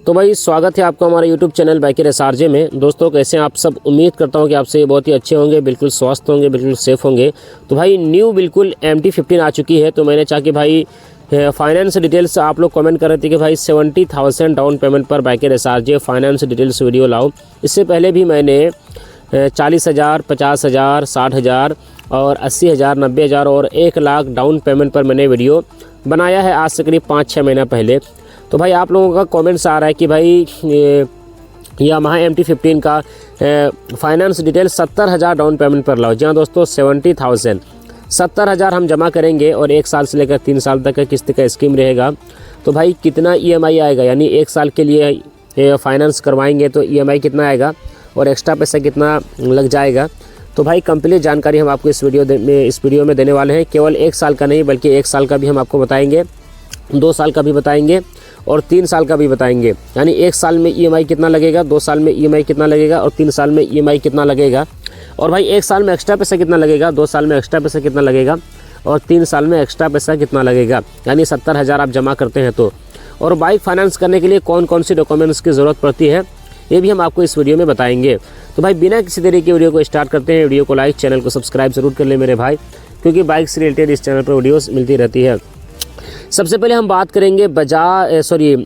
तो भाई स्वागत है आपका हमारे YouTube चैनल बाइकर एसआरजे में। दोस्तों कैसे हैं आप सब? उम्मीद करता हूं कि आप से बहुत ही अच्छे होंगे, बिल्कुल स्वस्थ होंगे, बिल्कुल सेफ़ होंगे। तो भाई न्यू बिल्कुल MT-15 आ चुकी है। तो मैंने चाहा कि भाई फाइनेंस डिटेल्स आप लोग कमेंट कर रहे थे कि भाई 70,000 डाउन पेमेंट पर biker SRJ finance details video लाओ। इससे पहले भी मैंने 40,000, 50,000, 60,000 और 80,000, 90,000 और 1 लाख डाउन पेमेंट पर मैंने वीडियो बनाया है आज से करीब 5-6 महीना पहले। तो भाई आप लोगों का कमेंट्स आ रहा है कि भाई यामाहा MT-15 का फाइनेंस डिटेल 70,000 डाउन पेमेंट पर लाओ। जी हाँ दोस्तों, 70,000 70,000 हम जमा करेंगे और 1 साल से लेकर 3 साल तक का किस्त का स्कीम रहेगा। तो भाई कितना EMI आएगा, यानी 1 साल के लिए फाइनेंस करवाएंगे तो EMI कितना आएगा और एक्स्ट्रा पैसा कितना लग जाएगा। तो भाई कंप्लीट जानकारी हम आपको इस वीडियो में देने वाले हैं। केवल 1 साल का नहीं बल्कि 1 साल का भी हम आपको बताएंगे, 2 साल का भी बताएंगे और 3 साल का भी बताएंगे। यानी 1 साल में EMI कितना लगेगा, 2 साल में EMI कितना लगेगा और 3 साल में EMI कितना लगेगा। और भाई 1 साल में एक्स्ट्रा पैसा कितना लगेगा, 2 साल में एक्स्ट्रा पैसा कितना लगेगा और 3 साल में एक्स्ट्रा पैसा कितना लगेगा। यानी 70,000 आप जमा करते हैं तो। और बाइक फाइनेंस करने के लिए कौन कौन सी डॉक्यूमेंट्स की ज़रूरत पड़ती है ये भी हम आपको इस वीडियो में बताएंगे। तो भाई बिना किसी देरी के वीडियो को स्टार्ट करते हैं। वीडियो को लाइक, चैनल को सब्सक्राइब जरूर कर ले मेरे भाई, क्योंकि बाइक से रिलेटेड इस चैनल पर वीडियोस मिलती रहती है। सबसे पहले हम बात करेंगे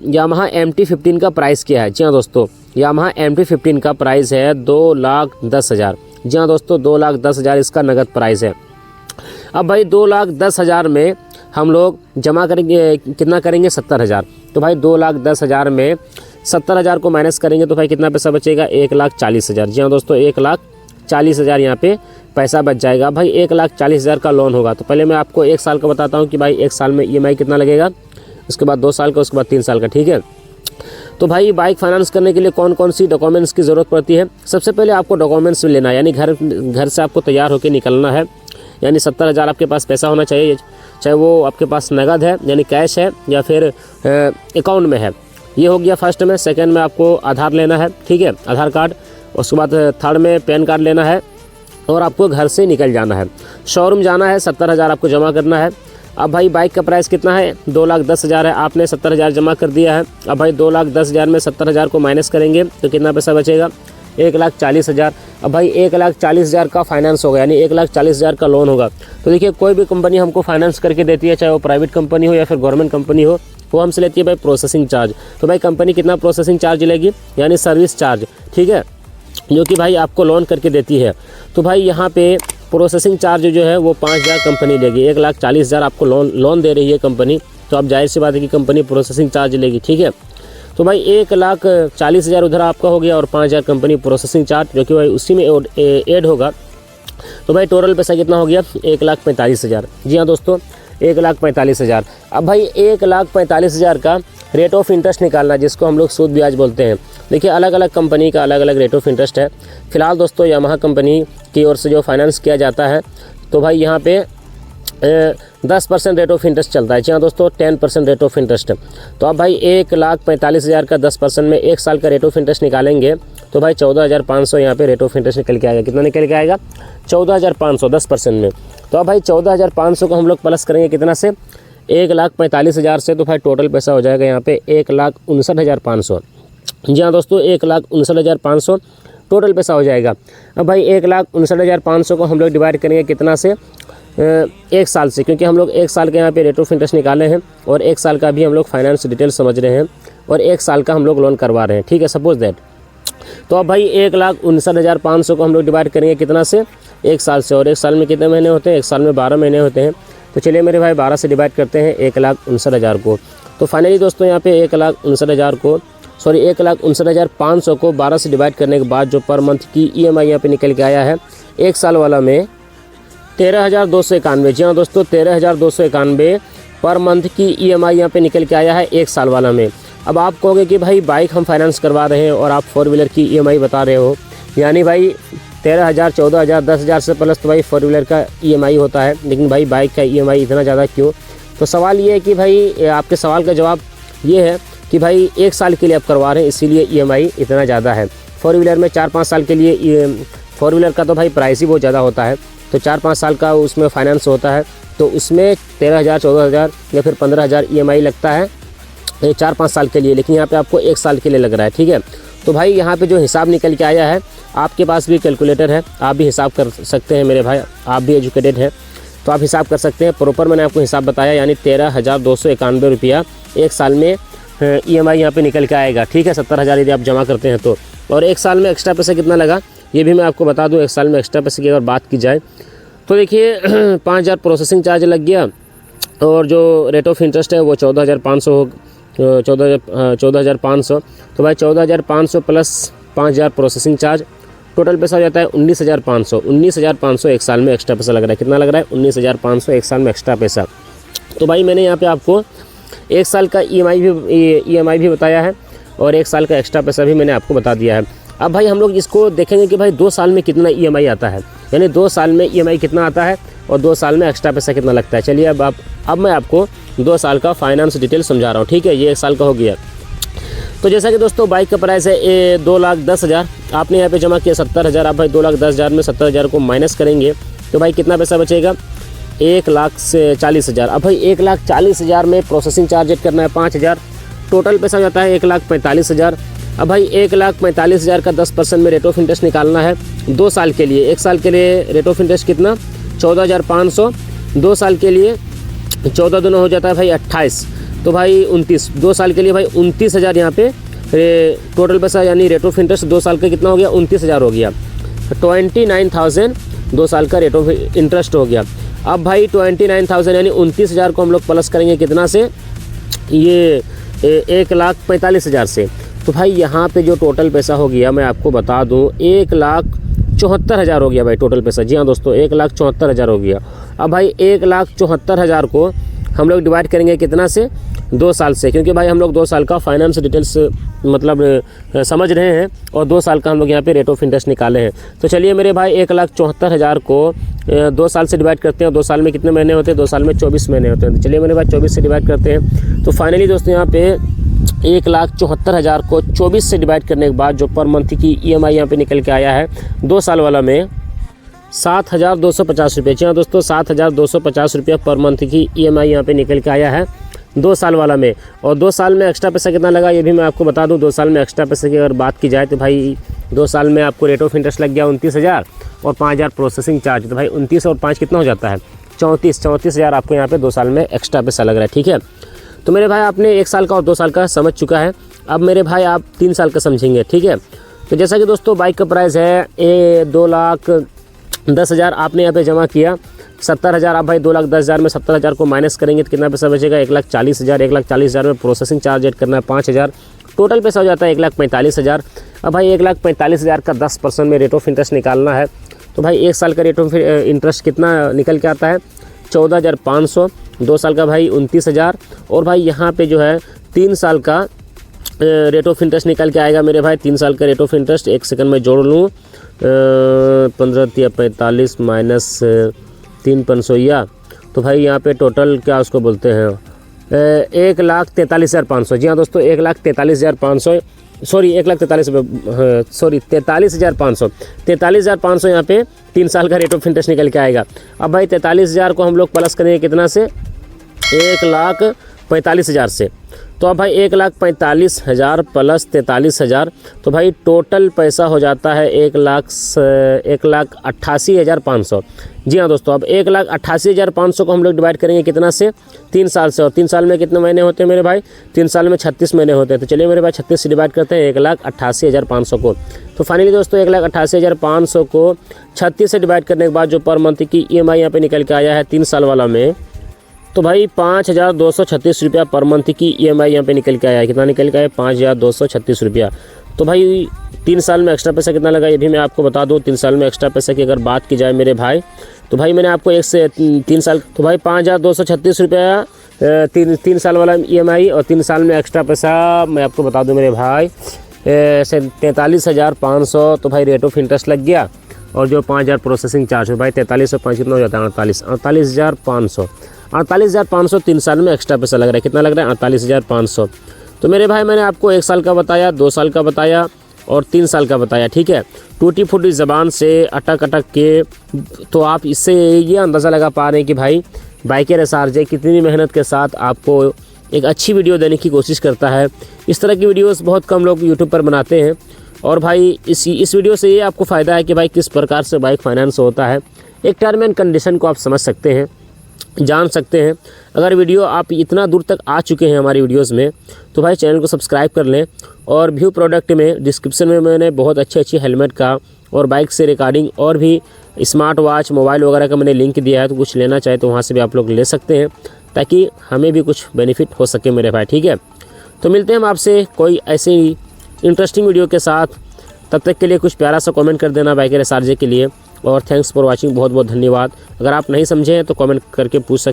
यामाहा MT-15 का प्राइस क्या है। जी हाँ दोस्तों, यामाहा MT-15 का प्राइस है 2,10,000। जी हाँ दोस्तों, 2,10,000 इसका नगद प्राइस है। अब भाई 2,10,000 में हम लोग जमा करेंगे, कितना करेंगे, 70,000। तो भाई 2,10,000 में 70,000 को माइनस करेंगे तो भाई कितना पैसा बचेगा, 1,40,000। जी हाँ दोस्तों, 1,40,000 यहाँ पे पैसा बच जाएगा। भाई 1,40,000 का लोन होगा। तो पहले मैं आपको 1 साल का बताता हूँ कि भाई 1 साल में EMI कितना लगेगा, उसके बाद 2 साल का, उसके बाद 3 साल का। ठीक है। तो भाई बाइक फाइनेंस करने के लिए कौन कौन सी डॉक्यूमेंट्स की ज़रूरत पड़ती है। सबसे पहले आपको डॉक्यूमेंट्स लेना है, यानी घर से आपको तैयार होकर निकलना है। यानी 70,000 आपके पास पैसा होना चाहिए, चाहे वो आपके पास नगद है यानी कैश है या फिर अकाउंट में है। ये हो गया फर्स्ट में। सेकंड में आपको आधार लेना है, ठीक है, आधार कार्ड। उसके बाद थर्ड में पैन कार्ड लेना है और आपको घर से निकल जाना है, शोरूम जाना है। 70,000 आपको जमा करना है। अब भाई बाइक का प्राइस कितना है, 2,10,000 है। आपने 70,000 जमा कर दिया है। अब भाई 2,10,000 में 70,000 को माइनस करेंगे तो कितना पैसा बचेगा, 1,40,000। अब भाई 1,40,000 का फाइनेंस होगा, यानी 1,40,000 का लोन होगा। तो देखिए कोई भी कंपनी हमको फाइनेंस करके देती है, चाहे वो प्राइवेट कंपनी हो या फिर गवर्नमेंट कंपनी हो, वो हमसे लेती है भाई प्रोसेसिंग चार्ज। तो भाई कंपनी कितना प्रोसेसिंग चार्ज लेगी, यानी सर्विस चार्ज, ठीक है, जो कि भाई आपको लोन करके देती है। तो भाई यहाँ पे प्रोसेसिंग चार्ज जो है वो 5,000 कंपनी लेगी। 1,40,000 आपको लोन दे रही है कंपनी, तो अब जाहिर सी बात है कि कंपनी प्रोसेसिंग चार्ज लेगी। ठीक है। तो भाई 1,40,000 उधर आपका हो गया और 5,000 कंपनी प्रोसेसिंग चार्ज, जो कि भाई उसी में ऐड होगा। तो भाई टोटल पैसा कितना हो गया, 1,45,000। जी हाँ दोस्तों, 1,45,000। अब भाई 1,45,000 का रेट ऑफ इंटरेस्ट निकालना, जिसको हम लोग सूद ब्याज बोलते हैं। देखिए अलग अलग कंपनी का अलग अलग रेट ऑफ इंटरेस्ट है। फिलहाल दोस्तों यामाहा कंपनी की ओर से जो फाइनेंस किया जाता है, तो भाई यहाँ पे 10% रेट ऑफ इंटरेस्ट चलता है। जी हाँ दोस्तों, 10% रेट ऑफ इंटरेस्ट। तो अब भाई 1,45,000 का 10% में 1 साल का रेट ऑफ इंटरेस्ट निकालेंगे तो भाई 14,500 यहाँ पे रेट ऑफ इंटरेस्ट निकल के आएगा। कितना निकल के आएगा, 14,500 10% में। तो अब भाई 14,500 को हम लोग प्लस करेंगे कितना से, 1,45,000 से। तो भाई टोटल पैसा हो जाएगा यहाँ पे 1,59,500। जी हाँ दोस्तों, 1,59,500 टोटल पैसा हो जाएगा। अब भाई 1,59,500 को हम लोग डिवाइड करेंगे कितना से, 1 साल से, क्योंकि हम लोग 1 साल के यहाँ पे रेट ऑफ इंटरेस्ट निकाले हैं और 1 साल का भी हम लोग फाइनेंस डिटेल समझ रहे हैं और 1 साल का हम लोग लोन करवा रहे हैं। ठीक है, सपोज दैट। तो अब भाई 1,59,500 को हम लोग डिवाइड करेंगे कितना से, 1 साल से। और 1 साल में कितने महीने होते हैं, 1 साल में 12 महीने होते हैं। तो चलिए मेरे भाई 12 से डिवाइड करते हैं 1,59,000 को। तो फाइनली दोस्तों यहाँ पे 1,59,500 को 12 से डिवाइड करने के बाद जो पर मंथ की EMI यहाँ पे निकल के आया है 1 साल वाला में 13,291। जी हाँ दोस्तों, 13,291 पर मंथ की EMI यहाँ पे निकल के आया है 1 साल वाला में। अब आप कहोगे कि भाई बाइक हम फाइनेंस करवा रहे हैं और आप 4 व्हीलर की EMI बता रहे हो, यानी भाई 13,000, 14,000, 10,000 से प्लस तो भाई 4 व्हीलर का EMI होता है, लेकिन भाई बाइक का EMI इतना ज़्यादा क्यों। तो सवाल ये है कि भाई आपके सवाल का जवाब ये है कि भाई 1 साल के लिए आप करवा रहे हैं, इसीलिए EMI इतना ज़्यादा है। 4 व्हीलर में 4-5 साल के लिए 4 व्हीलर का तो भाई प्राइस ही बहुत ज़्यादा होता है। तो 4-5 साल का उसमें फाइनेंस होता है, तो उसमें 13,000, 14,000 या फिर 15,000 EMI लगता है। 4-5 साल के लिए, लेकिन यहाँ पे आपको 1 साल के लिए लग रहा है। ठीक है, तो भाई यहाँ पे जो हिसाब निकल के आया है, आपके पास भी कैलकुलेटर है, आप भी हिसाब कर सकते हैं मेरे भाई, आप भी एजुकेटेड हैं तो आप हिसाब कर सकते हैं। प्रॉपर मैंने आपको हिसाब बताया, यानी 13,291 रुपया 1 साल में EMI यहाँ पे निकल के आएगा। ठीक है, 70,000 यदि आप जमा करते हैं तो। और 1 साल में एक्स्ट्रा पैसा कितना लगा ये भी मैं आपको बता दूँ। 1 साल में एक्स्ट्रा पैसे की अगर बात की जाए तो देखिए 5,000 प्रोसेसिंग चार्ज लग गया, और जो रेट ऑफ इंटरेस्ट है वो 14,500 हो, 14,500। तो भाई 14,500 प्लस 5,000 प्रोसेसिंग चार्ज, टोटल पैसा हो जाता है 19,500। 19,500 1 साल में एक्स्ट्रा पैसा लग रहा है। कितना लग रहा है? 19,500 1 साल में एक्स्ट्रा पैसा। तो भाई मैंने यहाँ पे आपको 1 साल का EMI भी बताया है, और 1 साल का एक्स्ट्रा पैसा भी मैंने आपको बता दिया है। अब भाई हम लोग इसको देखेंगे कि भाई 2 साल में कितना EMI आता है, यानी 2 साल में EMI कितना आता है और 2 साल में एक्स्ट्रा पैसा कितना लगता है। चलिए अब मैं आपको 2 साल का फाइनेंस डिटेल समझा रहा हूँ। ठीक है, ये 1 साल का हो गया। तो जैसा कि दोस्तों बाइक का प्राइस है 2,10,000, आपने यहाँ पे जमा किया 70,000। आप भाई 2,10,000 में 70,000 को माइनस करेंगे तो भाई कितना पैसा बचेगा? 1,40,000। अब भाई 1,40,000 में प्रोसेसिंग चार्ज ऐड करना है 5,000, टोटल पैसा हो जाता है 1,45,000। अब भाई 1,45,000 का 10% में रेट ऑफ इंटरेस्ट निकालना है 2 साल के लिए। 1 साल के लिए रेट ऑफ इंटरेस्ट कितना? 14,500। 2 साल के लिए 14 दूना हो जाता है भाई 28, तो भाई 29। 2 साल के लिए भाई 29,000 यहाँ पे टोटल पैसा, यानी रेट ऑफ इंटरेस्ट 2 साल का कितना हो गया? 29,000 हो गया। 29,000 2 साल का रेट ऑफ इंटरेस्ट हो गया। अब भाई 29,000 यानी 29,000 को हम लोग प्लस करेंगे कितना से? ये 1,45,000 से। तो भाई यहाँ पे जो टोटल पैसा हो गया मैं आपको बता दूँ 1,74,000 हो गया भाई टोटल पैसा। जी हाँ दोस्तों, 1,74,000 हो गया। अब भाई 1,74,000 को हम लोग डिवाइड करेंगे कितना से? 2 साल से, क्योंकि भाई हम लोग 2 साल का फाइनेंस डिटेल्स मतलब समझ रहे हैं, और 2 साल का हम लोग यहाँ पे रेट ऑफ इंटरेस्ट निकाले हैं। तो चलिए मेरे भाई 1,74,000 को 2 साल से डिवाइड करते हैं। 2 साल में कितने महीने होते हैं? 2 साल में 24 महीने होते हैं। तो चलिए मेरे भाई 24 से डिवाइड करते हैं। तो फाइनली दोस्तों यहाँ पे 1,74,000 को 24 से डिवाइड करने के बाद जो पर मंथ की EMI यहाँ पे निकल के आया है 2 साल वाला में 7,250 रुपये। जी हाँ दोस्तों, 7,250 रुपये पर मंथ की EMI यहाँ पे निकल के आया है 2 साल वाला में। और 2 साल में एक्स्ट्रा पैसा कितना लगा ये भी मैं आपको बता दूं। 2 साल में एक्स्ट्रा पैसे की अगर बात की जाए तो भाई 2 साल में आपको रेट ऑफ इंटरेस्ट लग गया 29,000 और 5,000 प्रोसेसिंग चार्ज। तो भाई 29 और 5 कितना हो जाता है? 34,000 आपको यहाँ पे 2 साल में एक्स्ट्रा पैसा लग रहा है। ठीक है, तो मेरे भाई आपने 1 साल का और 2 साल का समझ चुका है। अब मेरे भाई आप 3 साल का समझेंगे। ठीक है, तो जैसा कि दोस्तों बाइक का प्राइस है 2,10,000, आपने यहाँ पे जमा किया 70,000। आप भाई 2,10,000 में 70,000 को माइनस करेंगे तो कितना पैसा बचेगा? 1,40,000। 1,40,000 में प्रोसेसिंग चार्ज ऐड करना है 5,000, टोटल पैसा हो जाता है 1,45,000। अब भाई 1,45,000 का 10% में रेट ऑफ इंटरेस्ट निकालना है। तो भाई 1 साल का रेट ऑफ इंटरेस्ट कितना निकल के आता है? 14,500। 2 साल का भाई 29,000। और भाई यहाँ पे जो है 3 साल का रेट ऑफ इंटरेस्ट निकल के आएगा मेरे भाई। 3 साल का रेट ऑफ इंटरेस्ट, 1 सेकंड में जोड़ लूँ, 15,45 माइनस 3,500, तो भाई यहाँ पे टोटल क्या उसको बोलते हैं 1,43,500। जी हाँ दोस्तों, 1,43,500 सॉरी 43,500 43,500 यहाँ पे 3 साल का रेट ऑफ इंटरेस्ट निकल के आएगा। अब भाई 43,000 को हम लोग प्लस करेंगे कितना से? 1,45,000 से। तो अब भाई 1,45,000 प्लस 43,000, तो भाई टोटल पैसा हो जाता है 1,88,500। जी हाँ दोस्तों, अब 1,88,500 को हम लोग डिवाइड करेंगे कितना से? 3 साल से। और 3 साल में कितने महीने होते हैं मेरे भाई? 3 साल में 36 महीने होते हैं। तो चलिए मेरे भाई 36 से डिवाइड करते हैं 1,88,500 को। तो फाइनली दोस्तों 1,88,500 को 36 से डिवाइड करने के बाद जो पर मंथ की EMI यहाँ पे निकल के आया है 3 साल वाला में, तो भाई 5,236 रुपया पर मंथ की EMI यहाँ पे निकल के आया है। कितना निकल के आया? 5,236 रुपया। तो भाई 3 साल में एक्स्ट्रा पैसा कितना लगा ये भी मैं आपको बता दूँ। 3 साल में एक्स्ट्रा पैसा की अगर बात की जाए मेरे भाई, तो भाई मैंने आपको 1 से 3 साल, तो भाई 5,236 रुपया 3 साल वाला EMI, और 3 साल में एक्स्ट्रा पैसा मैं आपको बता दूँ मेरे भाई 43,500। तो भाई रेट ऑफ इंटरेस्ट लग गया, और जो 5,000 प्रोसेसिंग चार्ज है भाई 43 और 5 कितना हो जाता है? 48,500। 48,500 3 साल में एक्स्ट्रा पैसा लग रहा है। कितना लग रहा है? 48,500। तो मेरे भाई मैंने आपको 1 साल का बताया, 2 साल का बताया और 3 साल का बताया। ठीक है, टूटी फूटी ज़बान से अटक के, तो आप इससे ये अंदाज़ा लगा पा रहे हैं कि भाई बाइकर SRJ कितनी मेहनत के साथ आपको एक अच्छी वीडियो देने की कोशिश करता है। इस तरह की वीडियोस बहुत कम लोग यूट्यूब पर बनाते हैं। और भाई इस वीडियो से ये आपको फ़ायदा है कि भाई किस प्रकार से बाइक फाइनेंस होता है, एक टर्म एंड कंडीशन को आप समझ सकते हैं, जान सकते हैं। अगर वीडियो आप इतना दूर तक आ चुके हैं हमारी वीडियोस में, तो भाई चैनल को सब्सक्राइब कर लें। और व्यू प्रोडक्ट में डिस्क्रिप्शन में मैंने बहुत अच्छी हेलमेट का और बाइक से रिकॉर्डिंग और भी स्मार्ट वॉच, मोबाइल वगैरह का मैंने लिंक दिया है, तो कुछ लेना चाहे तो वहाँ से भी आप लोग ले सकते हैं, ताकि हमें भी कुछ बेनिफिट हो सके मेरे भाई। ठीक है, तो मिलते हैं हम आपसे कोई ऐसे ही इंटरेस्टिंग वीडियो के साथ। तब तक के लिए कुछ प्यारा सा कमेंट कर देना बाइकर एसआरजे के लिए। और थैंक्स फॉर वाचिंग, बहुत बहुत धन्यवाद। अगर आप नहीं समझे हैं तो कमेंट करके पूछ सकते हैं।